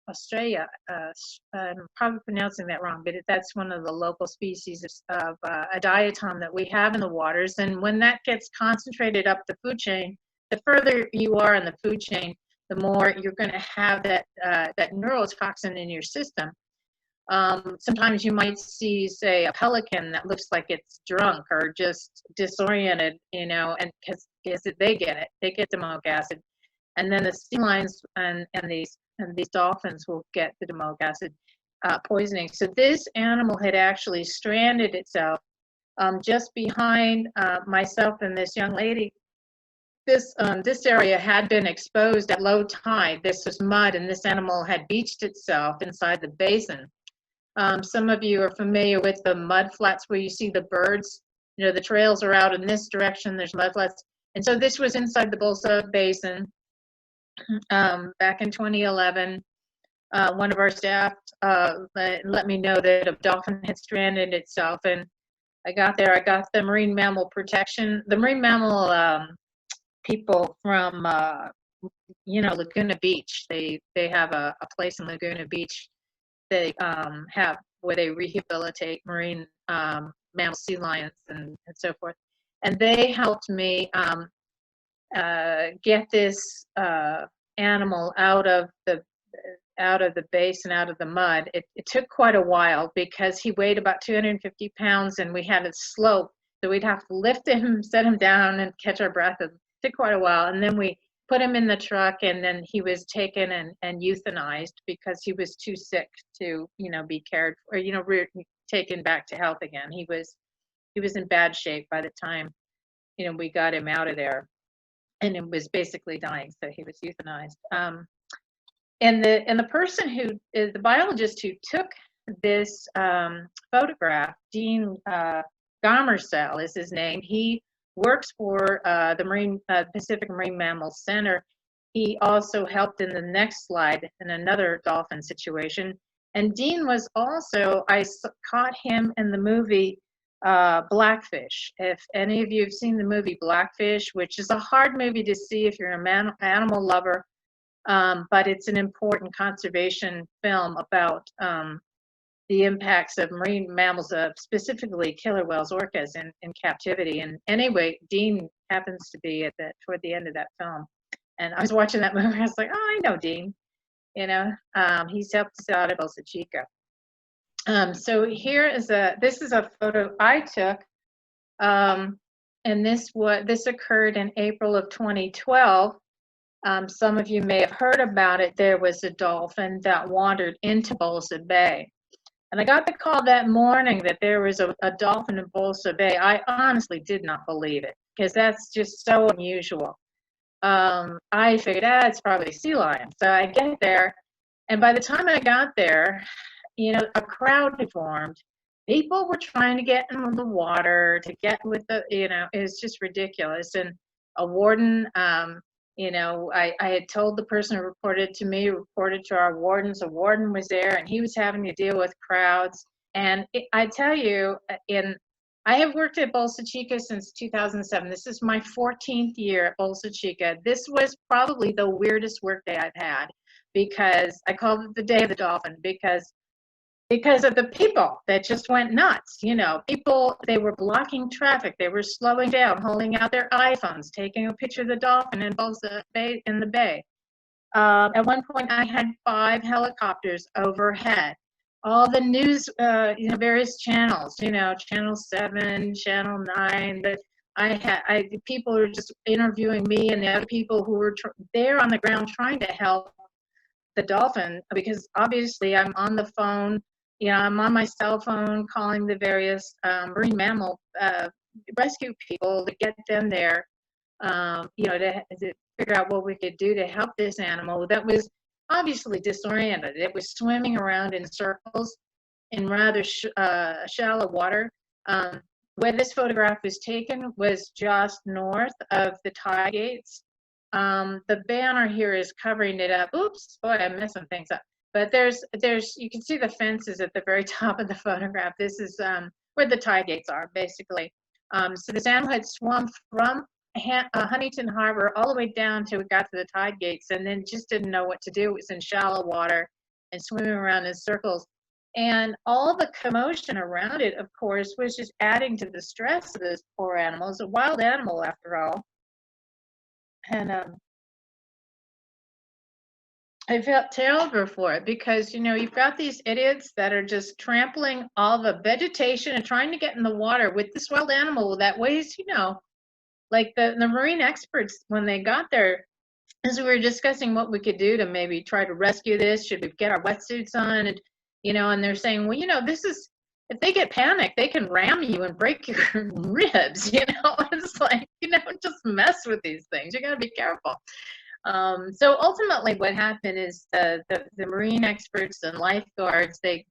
australia. I'm probably pronouncing that wrong, but that's one of the local species of a diatom that we have in the waters. And when that gets concentrated up the food chain, the further you are in the food chain, the more you're going to have that neurotoxin in your system. Sometimes you might see, say, a pelican that looks like it's drunk or just disoriented, you know, and because they get domoic acid. And then the sea lions and these dolphins will get the domoic acid poisoning. So this animal had actually stranded itself just behind myself and this young lady. This area had been exposed at low tide. This was mud, and this animal had beached itself inside the basin. Some of you are familiar with the mud flats where you see the birds. You know, the trails are out in this direction, there's mud flats. And so this was inside the Bolsa Basin. Back in 2011, one of our staff let me know that a dolphin had stranded itself, and I got there. I got the marine mammal protection, the marine mammal people from Laguna Beach. They have a place in Laguna Beach they have where they rehabilitate marine mammal sea lions and so forth, and they helped me get this animal out of the basin, out of the mud. It took quite a while because he weighed about 250 pounds, and we had a slope, so we'd have to lift him, set him down, and catch our breath. It took quite a while, and then we put him in the truck, and then he was taken and euthanized because he was too sick to be cared for, taken back to health again. He was in bad shape by the time we got him out of there, and it was basically dying, so he was euthanized. And the person who is the biologist who took this photograph, Dean Gomersell is his name. He works for the Pacific Marine Mammal Center. He also helped in the next slide in another dolphin situation. And Dean was also, I caught him in the movie Blackfish. If any of you have seen the movie Blackfish, which is a hard movie to see if you're an animal lover, but it's an important conservation film about the impacts of marine mammals, specifically killer whales, orcas, in captivity. And anyway, Dean happens to be toward the end of that film. And I was watching that movie, I was like, oh, I know Dean. He's helped us out at Bolsa Chica. So this is a photo I took, and this occurred in April of 2012. Some of you may have heard about it. There was a dolphin that wandered into Bolsa Bay. And I got the call that morning that there was a dolphin in Bolsa Bay. I honestly did not believe it because that's just so unusual. I figured, it's probably a sea lion. So I get there, and by the time I got there, a crowd had formed. People were trying to get in the water to get with it was just ridiculous. And a warden, I had told the person who reported to me, reported to our wardens. A warden was there, and he was having to deal with crowds. And I tell you, I have worked at Bolsa Chica since 2007. This is my 14th year at Bolsa Chica. This was probably the weirdest work day I've had, because I called it the Day of the Dolphin, because of the people that just went nuts. People, they were blocking traffic. They were slowing down, holding out their iPhones, taking a picture of the dolphin in Bolsa Bay, in the bay. At one point, I had 5 helicopters overhead. All the news, various channels, Channel 7, Channel 9, the people were just interviewing me and the other people who were there on the ground trying to help the dolphin, because obviously I'm on the phone, I'm on my cell phone calling the various marine mammal rescue people to get them there, to figure out what we could do to help this animal that was obviously disoriented. It was swimming around in circles in rather shallow water. Where this photograph was taken was just north of the tide gates. The banner here is covering it up. Oops, boy, I'm messing things up. But you can see the fences at the very top of the photograph. This is where the tide gates are, basically. So this animal had swum from Huntington Harbor all the way down till it got to the tide gates, and then just didn't know what to do. It was in shallow water and swimming around in circles. And all the commotion around it, of course, was just adding to the stress of this poor animal. It's a wild animal, after all. And I felt terrible for it, because you've got these idiots that are just trampling all the vegetation and trying to get in the water with this wild animal that weighs, like the marine experts, when they got there, as we were discussing what we could do to maybe try to rescue this, should we get our wetsuits on, and and they're saying, well, this is, if they get panicked, they can ram you and break your ribs. It's like, just mess with these things. You got to be careful. So ultimately, what happened is the marine experts and lifeguards, they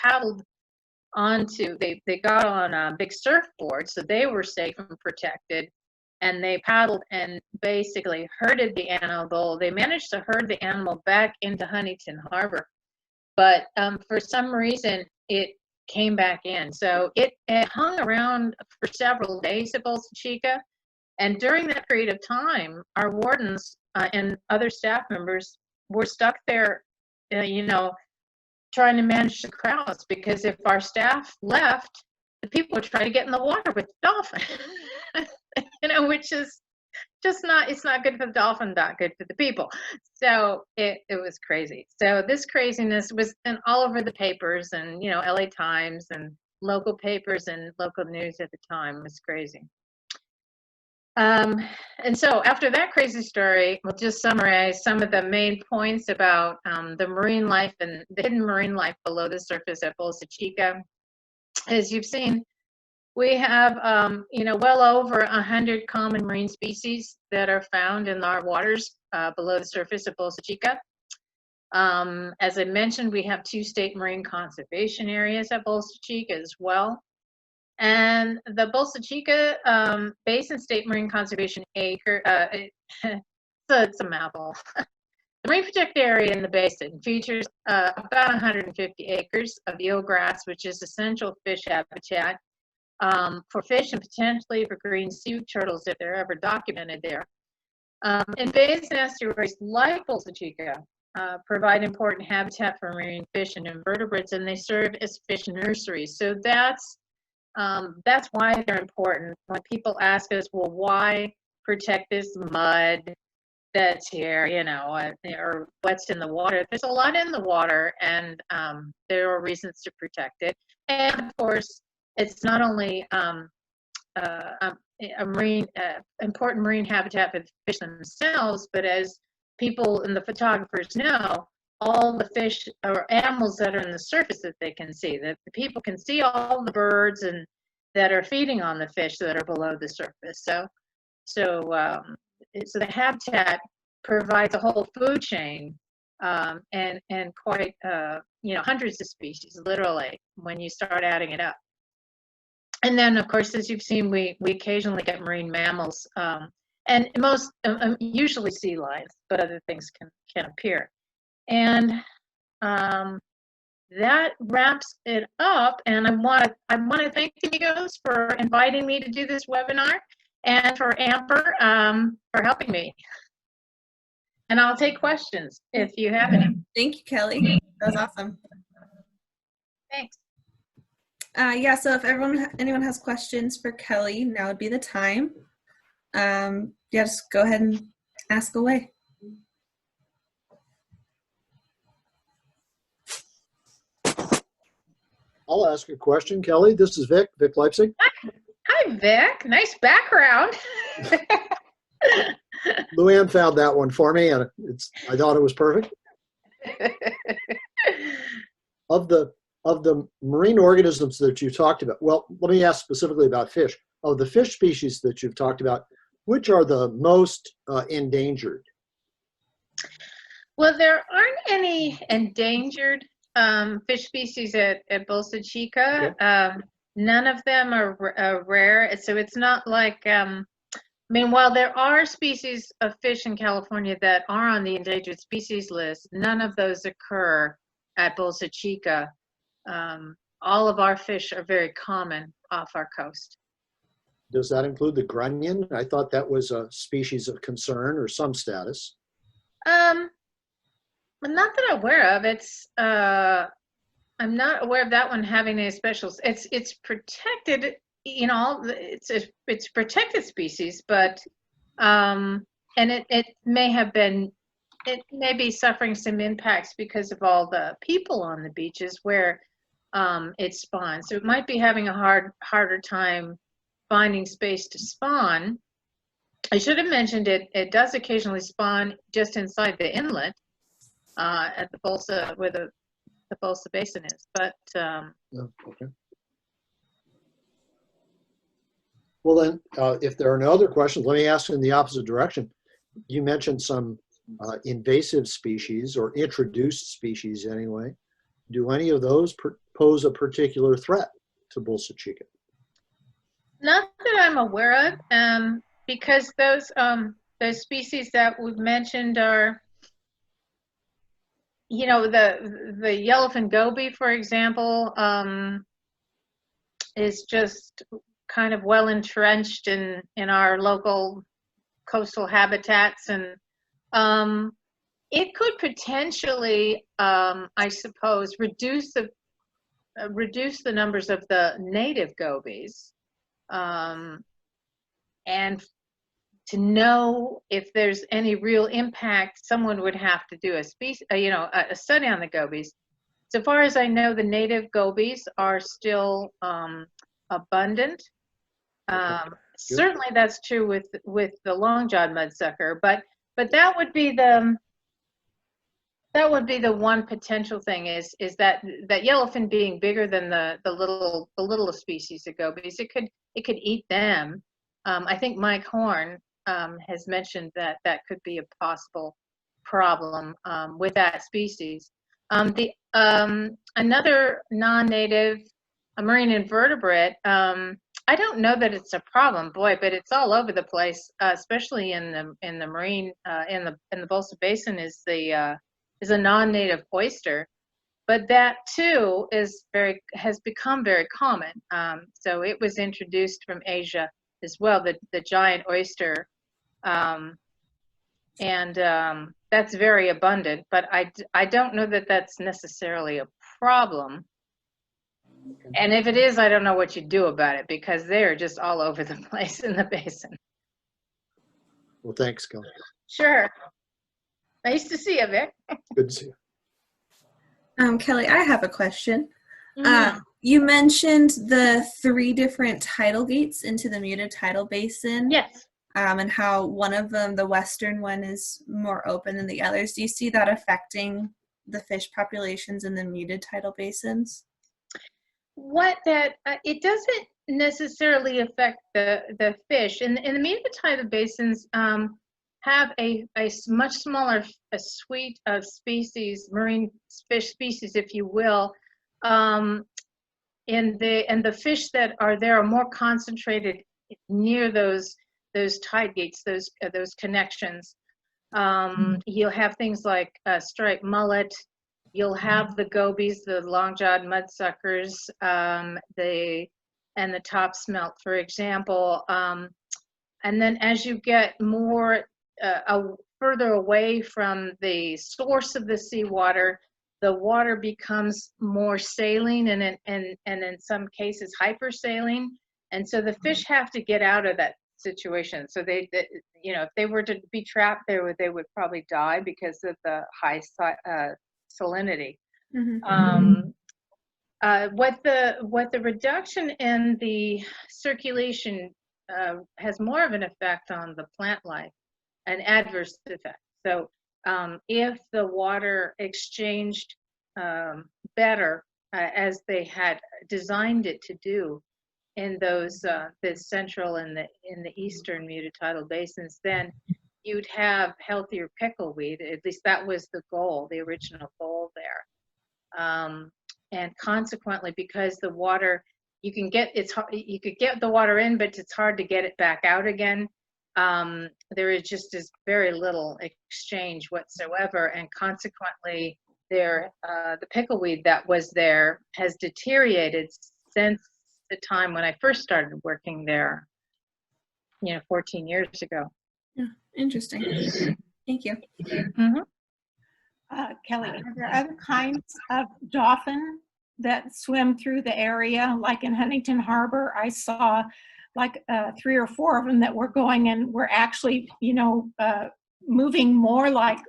paddled onto, they got on a big surfboard, so they were safe and protected, and they paddled and basically herded the animal. They managed to herd the animal back into Huntington Harbor, but for some reason it came back in. So it hung around for several days at Bolsa Chica. And during that period of time, our wardens and other staff members were stuck there, trying to manage the crowds, because if our staff left, the people would try to get in the water with the dolphin, which is just it's not good for the dolphin, not good for the people. So it was crazy. So this craziness was all over the papers, and, LA Times and local papers and local news at the time. It was crazy. And so after that crazy story, we'll just summarize some of the main points about the marine life and the hidden marine life below the surface at Bolsa Chica. As you've seen, we have, well over 100 common marine species that are found in our waters below the surface of Bolsa Chica. As I mentioned, we have 2 state marine conservation areas at Bolsa Chica as well. And the Bolsa Chica Basin State Marine Conservation Acre, it's a mouthful. The marine protected area in the basin features about 150 acres of eelgrass, which is essential fish habitat for fish and potentially for green sea turtles if they're ever documented there. And bays and estuaries like Bolsa Chica provide important habitat for marine fish and invertebrates, and they serve as fish nurseries. So that's why they're important. When people ask us, well, why protect this mud that's here, or what's in the water? There's a lot in the water, and there are reasons to protect it. And of course, it's not only a important marine habitat for the fish themselves, but as people and the photographers know, all the fish or animals that are in the surface that they can see. That the people can see all the birds and that are feeding on the fish that are below the surface. So the habitat provides a whole food chain, and quite hundreds of species, literally, when you start adding it up. And then, of course, as you've seen, we occasionally get marine mammals, and usually sea lions, but other things can appear. And that wraps it up. And I want to thank the Amigos for inviting me to do this webinar, and for Amber for helping me. And I'll take questions if you have any. Thank you, Kelly. That was awesome. Thanks. Yeah, so if anyone has questions for Kelly, now would be the time. Yeah, just go ahead and ask away. I'll ask a question, Kelly. This is Vic Leipzig. Hi, Vic. Nice background. Luann found that one for me, and I thought it was perfect. Of the marine organisms that you talked about, well, let me ask specifically about fish. Of the fish species that you've talked about, which are the most endangered? Well, there aren't any endangered fish species at Bolsa Chica. Okay. None of them are rare, so it's not like, while there are species of fish in California that are on the endangered species list, none of those occur at Bolsa Chica. All of our fish are very common off our coast. Does that include the grunion? I thought that was a species of concern or some status. Not that I'm aware of. I'm not aware of that one having any specials. It's protected, it's protected species, but and it may be suffering some impacts because of all the people on the beaches where it spawns. So it might be having a harder time finding space to spawn. I should have mentioned it does occasionally spawn just inside the inlet at the Bolsa, where the Bolsa Basin is. But okay. Well then, if there are no other questions, let me ask in the opposite direction. You mentioned some invasive species or introduced species anyway. Do any of those pose a particular threat to Bolsa Chica? Not that I'm aware of, because those species that we've mentioned are, the yellowfin goby, for example, is just kind of well entrenched in our local coastal habitats, and it could potentially, I suppose, reduce the numbers of the native gobies, and to know if there's any real impact, someone would have to do a study on the gobies. So far as I know, the native gobies are still abundant. Certainly that's true with the long-jawed mudsucker, but that would be the one potential thing is that yellowfin being bigger than the little species of gobies, it could eat them. I think Mike Horn has mentioned that could be a possible problem with that species. Another non-native, a marine invertebrate, I don't know that it's a problem, boy, but it's all over the place, especially in the marine, in the Bolsa Basin is a non-native oyster, but that too has become very common. So it was introduced from Asia as well, the giant oyster, and that's very abundant, but I don't know that that's necessarily a problem. And if it is, I don't know what you do about it, because they're just all over the place in the basin. Well, thanks, Kelly. Sure. Nice to see you, Vic. Good to see you. Kelly, I have a question. You mentioned the 3 different tidal gates into the muted tidal basin. Yes. And how one of them, the western one, is more open than the others. Do you see that affecting the fish populations in the muted tidal basins? It doesn't necessarily affect the fish. In the mesotype basins have much smaller suite of species, marine fish species, if you will. And the fish that are there are more concentrated near those tide gates, those connections. You'll have things like striped mullet. You'll have the gobies, the long-jawed mudsuckers, and the top smelt, for example. And then as you get more further away from the source of the seawater, the water becomes more saline and in some cases hypersaline. And so the fish have to get out of that situation. So if they were to be trapped there, they would probably die because of the high salinity. Mm-hmm. What the reduction in the circulation has more of an effect on the plant life, an adverse effect. So if the water exchanged better as they had designed it to do in those the central and in the eastern muted tidal basins, then you'd have healthier pickleweed. At least that was the goal, the original goal there. And consequently, because the water, you could get the water in, but it's hard to get it back out again. There is just very little exchange whatsoever, and consequently, the pickleweed that was there has deteriorated since the time when I first started working there, 14 years ago. Yeah, interesting. Thank you. Mm-hmm. Kelly, are there other kinds of dolphin that swim through the area? Like in Huntington Harbor, I saw like 3 or 4 of them that were going and were actually, moving more like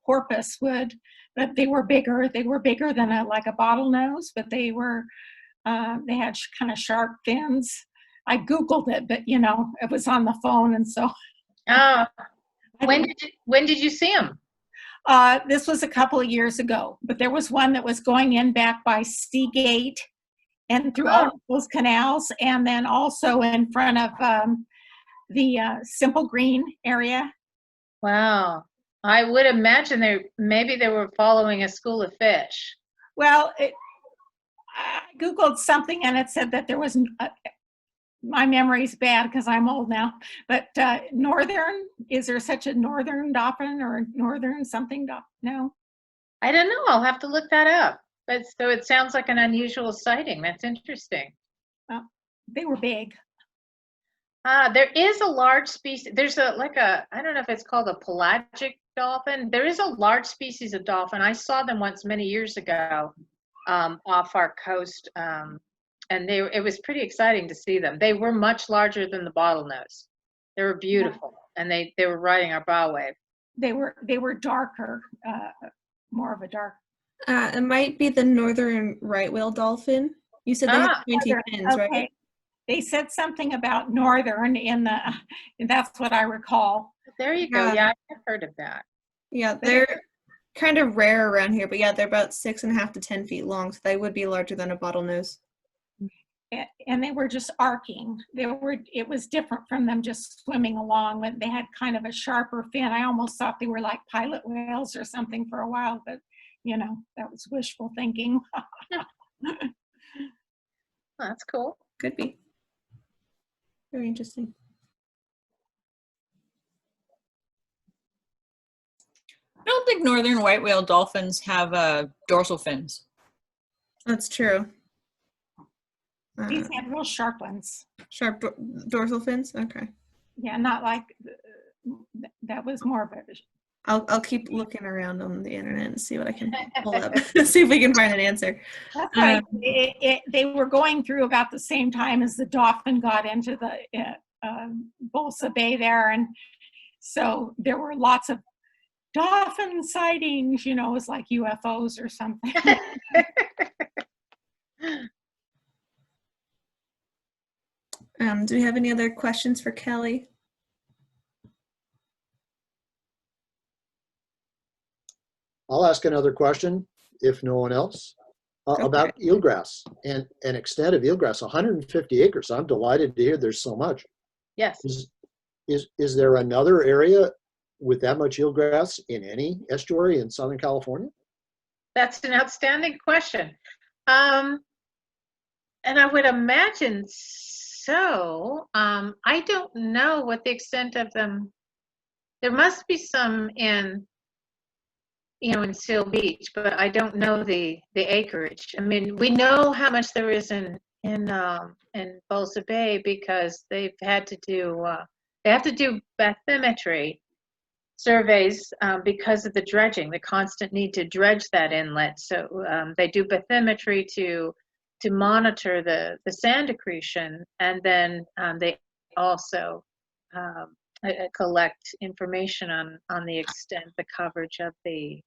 porpoise would, but they were bigger. They were bigger than a bottlenose, but they had kind of sharp fins. I Googled it, but it was on the phone, and so. When did you see them? This was a couple of years ago, but there was one that was going in back by Seagate and through all those canals, and then also in front of the Simple Green area. Wow. I would imagine maybe they were following a school of fish. Well, I Googled something and it said that there was, my memory's bad because I'm old now, but northern, is there such a northern dolphin or northern something? No? I don't know. I'll have to look that up. But so it sounds like an unusual sighting. That's interesting. Well, they were big. There is a large species. There's I don't know if it's called a pelagic dolphin. There is a large species of dolphin. I saw them once many years ago off our coast. And it was pretty exciting to see them. They were much larger than the bottlenose. They were beautiful, and they were riding our bow wave. They were darker, more of a dark. It might be the northern right whale dolphin. You said they have pointy fins, okay. right? They said something about northern and that's what I recall. There you go. Yeah, I've heard of that. Yeah, they're kind of rare around here, but yeah, they're about 6.5 to 10 feet long, so they would be larger than a bottlenose. And they were just arcing. It was different from them just swimming along. They had kind of a sharper fin. I almost thought they were like pilot whales or something for a while, but that was wishful thinking. That's cool. Could be. Very interesting. I don't think northern white whale dolphins have dorsal fins. That's true. These had real sharp ones. Sharp dorsal fins? Okay. Yeah, not like, that was more of a. I'll keep looking around on the internet and see what I can pull up. See if we can find an answer. That's right. They were going through about the same time as the dolphin got into the Bolsa Bay there, and so there were lots of dolphin sightings. It was like UFOs or something. Do we have any other questions for Kelly? I'll ask another question if no one else. for About eelgrass and an extent of eelgrass, 150 acres. I'm delighted to hear there's so much. Yes. Is there another area with that much eelgrass in any estuary in Southern California? That's an outstanding question. And I would imagine so. I don't know what the extent of them. There must be some in, in Seal Beach, but I don't know the acreage. I mean, we know how much there is in Bolsa Bay because they've had to do they have to do bathymetry surveys because of the dredging, the constant need to dredge that inlet. So they do bathymetry to monitor the sand accretion, and then they also collect information on the extent, the coverage of the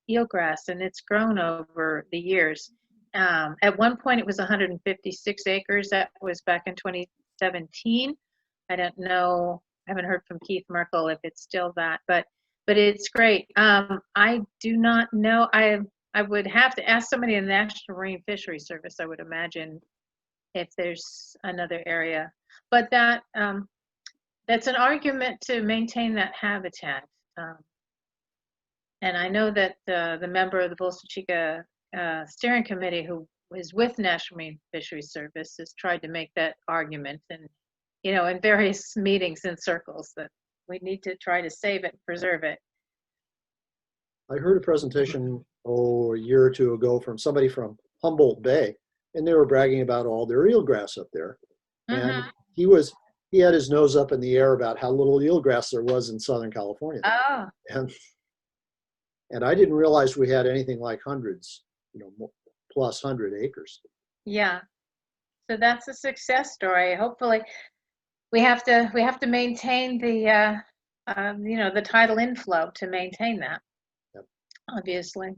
eelgrass, and it's grown over the years. At one point, it was 156 acres. That was back in 2017. I don't know. I haven't heard from Keith Merkel if it's still that, but it's great. I do not know. I would have to ask somebody in the National Marine Fisheries Service, I would imagine, if there's another area. But that's an argument to maintain that habitat. And I know that the member of the Bolsa Chica steering committee who is with National Marine Fisheries Service has tried to make that argument, and in various meetings and circles, that we need to try to save it and preserve it. I heard a presentation, a year or two ago from somebody from Humboldt Bay, and they were bragging about all their eelgrass up there. And he had his nose up in the air about how little eelgrass there was in Southern California. Oh. And I didn't realize we had anything like hundreds, plus 100 acres. Yeah. So that's a success story. Hopefully, we have to maintain the the tidal inflow to maintain that. Yep. Obviously.